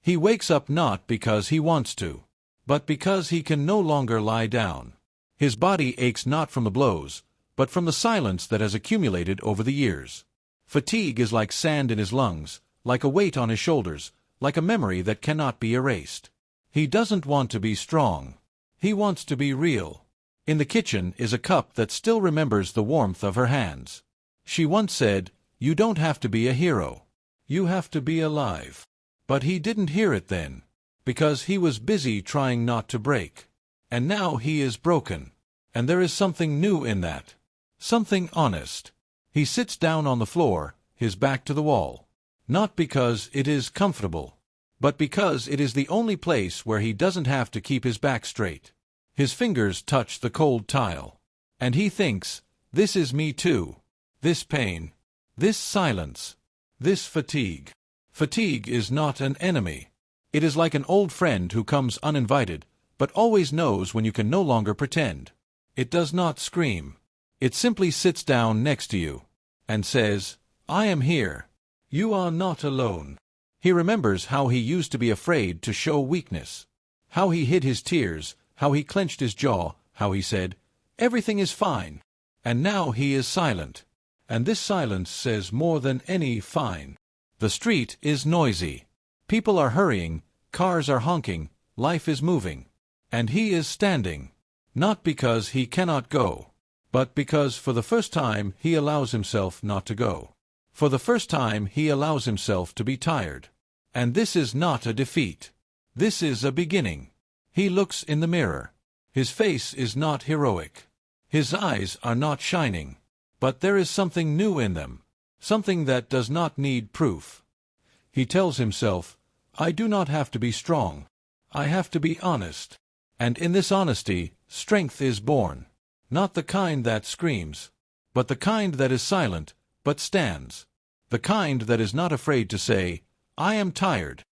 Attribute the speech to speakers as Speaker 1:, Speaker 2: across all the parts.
Speaker 1: He wakes up not because he wants to, but because he can no longer lie down. His body aches not from the blows, but from the silence that has accumulated over the years. Fatigue is like sand in his lungs, like a weight on his shoulders, like a memory that cannot be erased. He doesn't want to be strong. He wants to be real. In the kitchen is a cup that still remembers the warmth of her hands. She once said, "You don't have to be a hero. You have to be alive." But he didn't hear it then, because he was busy trying not to break. And now he is broken. And there is something new in that. Something honest. He sits down on the floor, his back to the wall. Not because it is comfortable, but because it is the only place where he doesn't have to keep his back straight. His fingers touch the cold tile. And he thinks, this is me too. This pain. This silence. This fatigue. Fatigue is not an enemy. It is like an old friend who comes uninvited, but always knows when you can no longer pretend. It does not scream. It simply sits down next to you and says, "I am here. You are not alone." He remembers how he used to be afraid to show weakness, how he hid his tears, how he clenched his jaw, how he said, "Everything is fine." And now he is silent. And this silence says more than any fine. The street is noisy. People are hurrying, cars are honking, life is moving. And he is standing. Not because he cannot go, but because for the first time he allows himself not to go. For the first time he allows himself to be tired. And this is not a defeat. This is a beginning. He looks in the mirror. His face is not heroic. His eyes are not shining. But there is something new in them. Something that does not need proof. He tells himself, "I do not have to be strong. I have to be honest." And in this honesty, strength is born. Not the kind that screams, but the kind that is silent, but stands. The kind that is not afraid to say, "I am tired."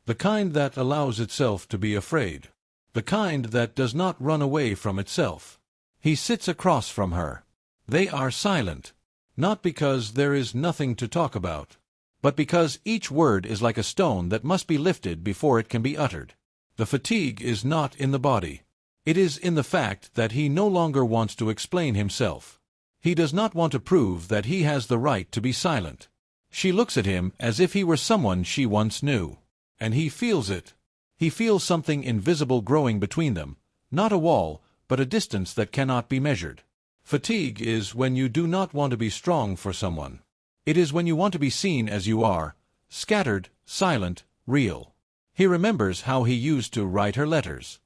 Speaker 1: The kind that allows itself to be afraid. The kind that does not run away from itself. He sits across from her. They are silent, not because there is nothing to talk about, but because each word is like a stone that must be lifted before it can be uttered. The fatigue is not in the body. It is in the fact that he no longer wants to explain himself. He does not want to prove that he has the right to be silent. She looks at him as if he were someone she once knew. And he feels it. He feels something invisible growing between them, not a wall, but a distance that cannot be measured. Fatigue is when you do not want to be strong for someone. It is when you want to be seen as you are, scattered, silent, real. He remembers how he used to write her letters,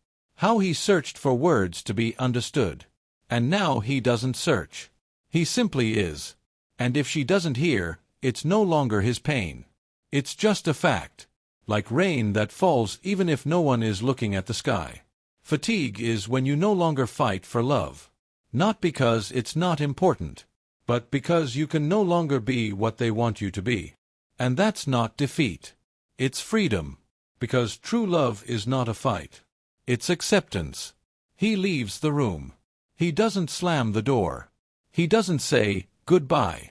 Speaker 1: how he searched for words to be understood. And now he doesn't search. He simply is. And if she doesn't hear, it's no longer his pain. It's just a fact, like rain that falls even if no one is looking at the sky. Fatigue is when you no longer fight for love. Not because it's not important, but because you can no longer be what they want you to be. And that's not defeat. It's freedom. Because true love is not a fight. It's acceptance. He leaves the room. He doesn't slam the door. He doesn't say, "Goodbye."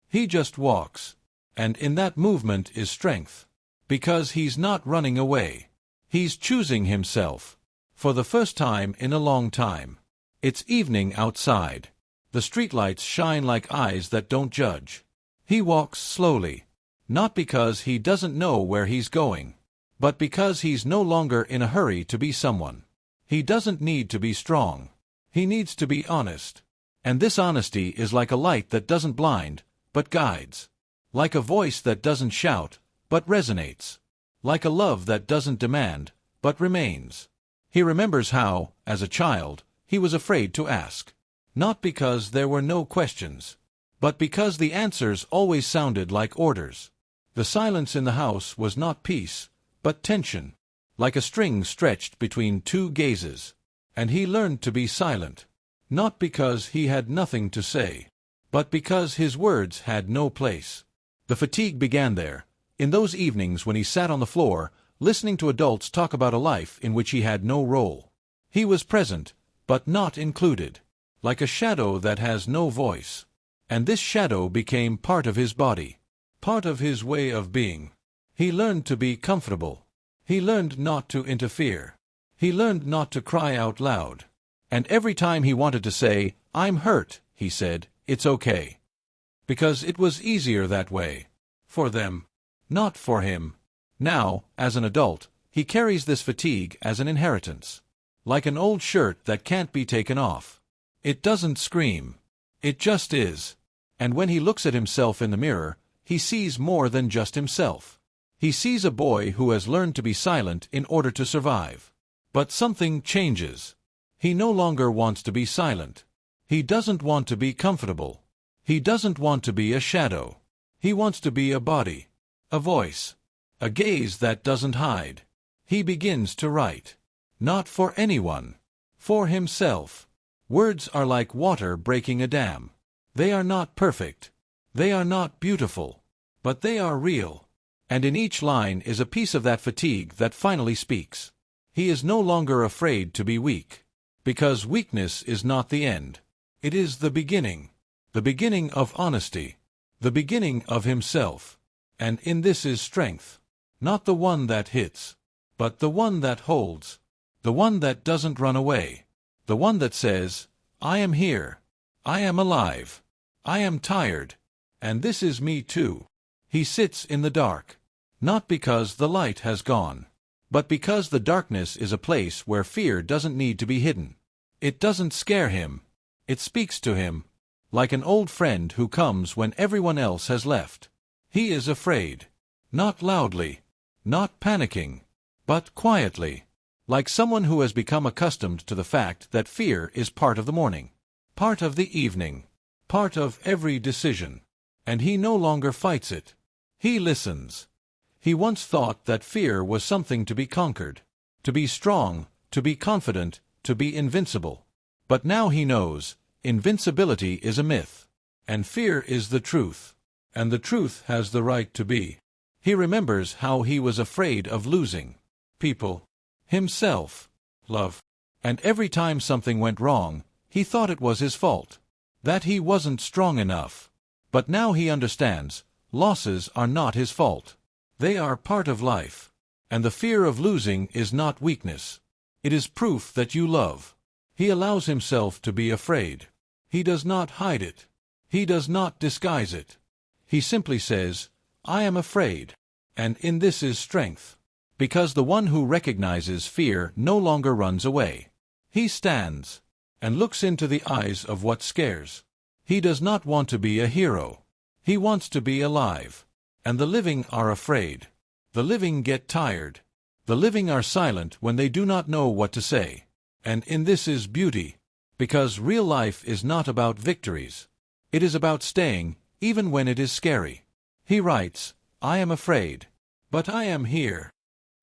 Speaker 1: He just walks. And in that movement is strength. Because he's not running away. He's choosing himself. For the first time in a long time. It's evening outside. The streetlights shine like eyes that don't judge. He walks slowly. Not because he doesn't know where he's going, but because he's no longer in a hurry to be someone. He doesn't need to be strong. He needs to be honest. And this honesty is like a light that doesn't blind, but guides. Like a voice that doesn't shout, but resonates. Like a love that doesn't demand, but remains. He remembers how, as a child, he was afraid to ask. Not because there were no questions, but because the answers always sounded like orders. The silence in the house was not peace, but tension, like a string stretched between two gazes. And he learned to be silent, not because he had nothing to say, but because his words had no place. The fatigue began there, in those evenings when he sat on the floor, listening to adults talk about a life in which he had no role. He was present, but not included, like a shadow that has no voice. And this shadow became part of his body, part of his way of being. He learned to be comfortable, He learned not to interfere. He learned not to cry out loud. And every time he wanted to say, "I'm hurt," he said, "It's okay." Because it was easier that way. For them. Not for him. Now, as an adult, he carries this fatigue as an inheritance. Like an old shirt that can't be taken off. It doesn't scream. It just is. And when he looks at himself in the mirror, he sees more than just himself. He sees a boy who has learned to be silent in order to survive. But something changes. He no longer wants to be silent. He doesn't want to be comfortable. He doesn't want to be a shadow. He wants to be a body. A voice. A gaze that doesn't hide. He begins to write. Not for anyone. For himself. Words are like water breaking a dam. They are not perfect. They are not beautiful. But they are real. And in each line is a piece of that fatigue that finally speaks. He is no longer afraid to be weak. Because weakness is not the end. It is the beginning. The beginning of honesty. The beginning of himself. And in this is strength. Not the one that hits. But the one that holds. The one that doesn't run away. The one that says, "I am here. I am alive. I am tired. And this is me too." He sits in the dark. Not because the light has gone. But because the darkness is a place where fear doesn't need to be hidden. It doesn't scare him. It speaks to him. Like an old friend who comes when everyone else has left. He is afraid. Not loudly. Not panicking. But quietly. Like someone who has become accustomed to the fact that fear is part of the morning. Part of the evening. Part of every decision. And he no longer fights it. He listens. He once thought that fear was something to be conquered. To be strong, to be confident, to be invincible. But now he knows, invincibility is a myth. And fear is the truth. And the truth has the right to be. He remembers how he was afraid of losing. People. Himself. Love. And every time something went wrong, he thought it was his fault. That he wasn't strong enough. But now he understands, losses are not his fault. They are part of life. And the fear of losing is not weakness. It is proof that you love. He allows himself to be afraid. He does not hide it. He does not disguise it. He simply says, "I am afraid." And in this is strength. Because the one who recognizes fear no longer runs away. He stands and looks into the eyes of what scares. He does not want to be a hero. He wants to be alive. And the living are afraid. The living get tired. The living are silent when they do not know what to say. And in this is beauty. Because real life is not about victories. It is about staying, even when it is scary. He writes, "I am afraid. But I am here."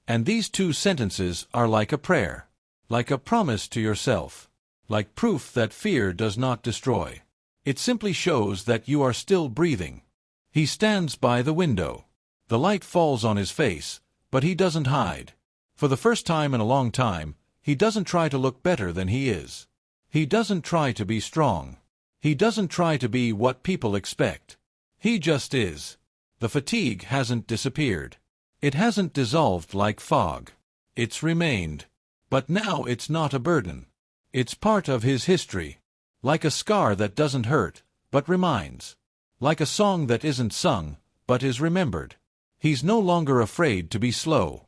Speaker 1: And these two sentences are like a prayer. Like a promise to yourself. Like proof that fear does not destroy. It simply shows that you are still breathing. He stands by the window. The light falls on his face, but he doesn't hide. For the first time in a long time, he doesn't try to look better than he is. He doesn't try to be strong. He doesn't try to be what people expect. He just is. The fatigue hasn't disappeared. It hasn't dissolved like fog. It's remained. But now it's not a burden. It's part of his history. Like a scar that doesn't hurt, but reminds. Like a song that isn't sung, but is remembered. He's no longer afraid to be slow.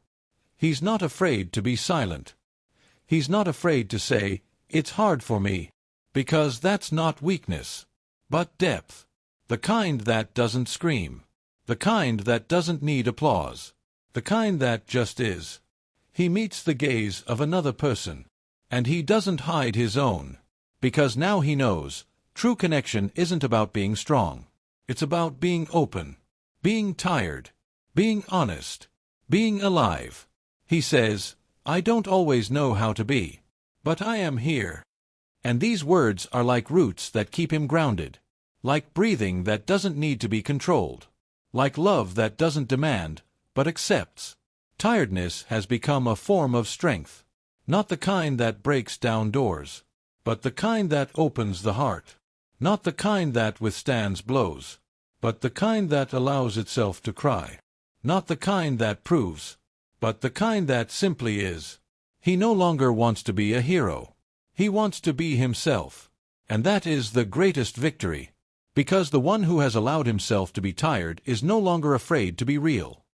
Speaker 1: He's not afraid to be silent. He's not afraid to say, "It's hard for me." Because that's not weakness, but depth. The kind that doesn't scream. The kind that doesn't need applause. The kind that just is. He meets the gaze of another person. And he doesn't hide his own. Because now he knows, true connection isn't about being strong. It's about being open. Being tired. Being honest. Being alive. He says, "I don't always know how to be. But I am here." And these words are like roots that keep him grounded. Like breathing that doesn't need to be controlled. Like love that doesn't demand, but accepts. Tiredness has become a form of strength. Not the kind that breaks down doors. But the kind that opens the heart. Not the kind that withstands blows. But the kind that allows itself to cry. Not the kind that proves. but the kind that simply is. He no longer wants to be a hero. He wants to be himself. And that is the greatest victory. Because the one who has allowed himself to be tired is no longer afraid to be real.